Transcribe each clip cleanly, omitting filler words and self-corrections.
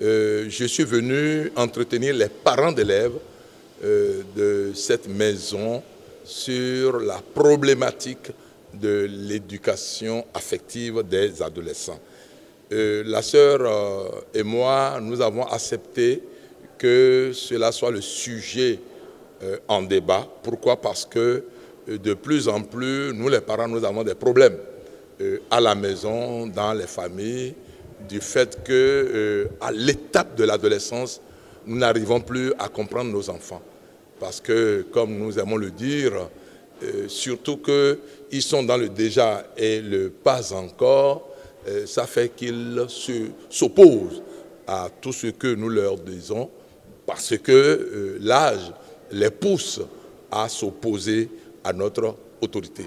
je suis venu entretenir les parents d'élèves de cette maison sur la problématique de l'éducation affective des adolescents. La sœur et moi, nous avons accepté que cela soit le sujet en débat. Pourquoi? Parce que de plus en plus, nous les parents, nous avons des problèmes à la maison, dans les familles, du fait que à l'étape de l'adolescence, nous n'arrivons plus à comprendre nos enfants. Parce que, comme nous aimons le dire, surtout qu'ils sont dans le déjà et le pas encore, ça fait qu'ils s'opposent à tout ce que nous leur disons, parce que l'âge les pousse à s'opposer à notre autorité.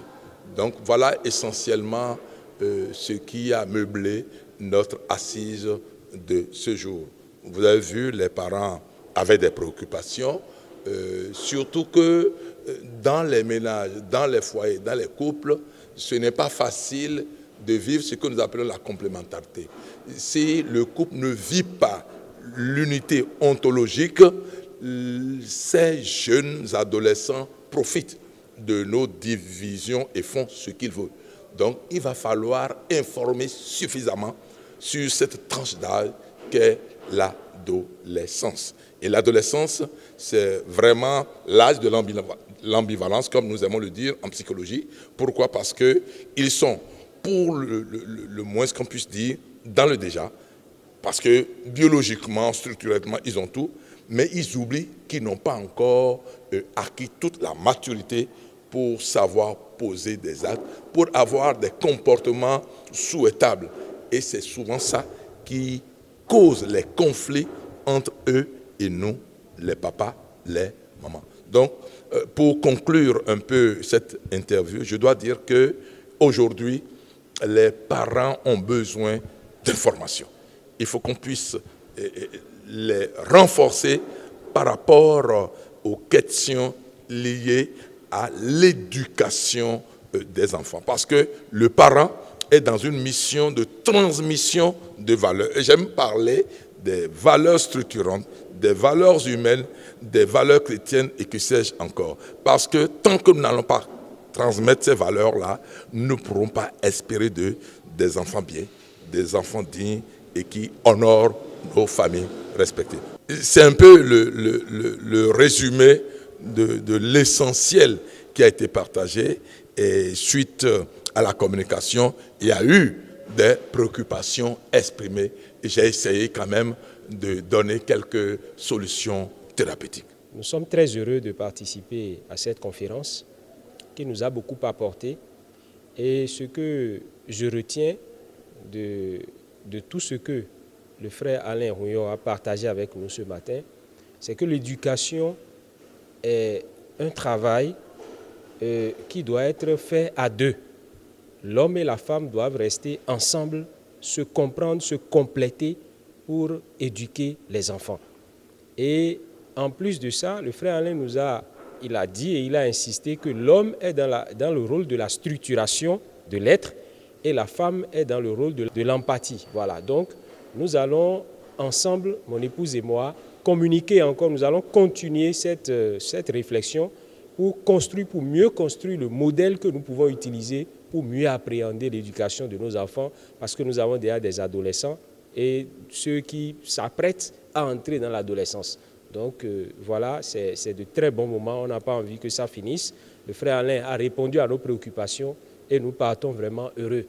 Donc voilà essentiellement ce qui a meublé notre assise de ce jour. Vous avez vu, les parents avaient des préoccupations, surtout que dans les ménages, dans les foyers, dans les couples, ce n'est pas facile de vivre ce que nous appelons la complémentarité. Si le couple ne vit pas l'unité ontologique, ces jeunes adolescents profitent de nos divisions et font ce qu'ils veulent. Donc, il va falloir informer suffisamment sur cette tranche d'âge qu'est l'adolescence. Et l'adolescence, c'est vraiment l'âge de l'ambivalence, comme nous aimons le dire en psychologie. Pourquoi? Parce qu'ils sont, pour le moins qu'on puisse dire, dans le déjà, parce que biologiquement, structurellement, ils ont tout, mais ils oublient qu'ils n'ont pas encore acquis toute la maturité pour savoir poser des actes, pour avoir des comportements souhaitables. Et c'est souvent ça qui cause les conflits entre eux et nous, les papas, les mamans. Donc, pour conclure un peu cette interview, je dois dire qu'aujourd'hui, les parents ont besoin d'informations. Il faut qu'on puisse les renforcer par rapport aux questions liées à l'éducation des enfants. Parce que le parent est dans une mission de transmission de valeurs. Et j'aime parler des valeurs structurantes, des valeurs humaines, des valeurs chrétiennes et que sais-je encore. Parce que tant que nous n'allons pas transmettre ces valeurs-là, nous ne pourrons pas espérer des enfants bien, des enfants dignes et qui honorent nos familles respectives. C'est un peu le résumé de l'essentiel qui a été partagé et suite à la communication, il y a eu des préoccupations exprimées et j'ai essayé quand même de donner quelques solutions thérapeutiques. Nous sommes très heureux de participer à cette conférence qui nous a beaucoup apporté et ce que je retiens de tout ce que le frère Alain Rouillon a partagé avec nous ce matin, c'est que l'éducation est un travail qui doit être fait à deux. L'homme et la femme doivent rester ensemble, se comprendre, se compléter pour éduquer les enfants. Et en plus de ça, le frère Alain il a dit et il a insisté que l'homme est dans le rôle de la structuration de l'être et la femme est dans le rôle de l'empathie. Voilà, donc nous allons ensemble, mon épouse et moi, communiquer encore, nous allons continuer cette réflexion pour mieux construire le modèle que nous pouvons utiliser pour mieux appréhender l'éducation de nos enfants, parce que nous avons déjà des adolescents et ceux qui s'apprêtent à entrer dans l'adolescence. Donc voilà, c'est de très bons moments, on n'a pas envie que ça finisse. Le frère Alain a répondu à nos préoccupations et nous partons vraiment heureux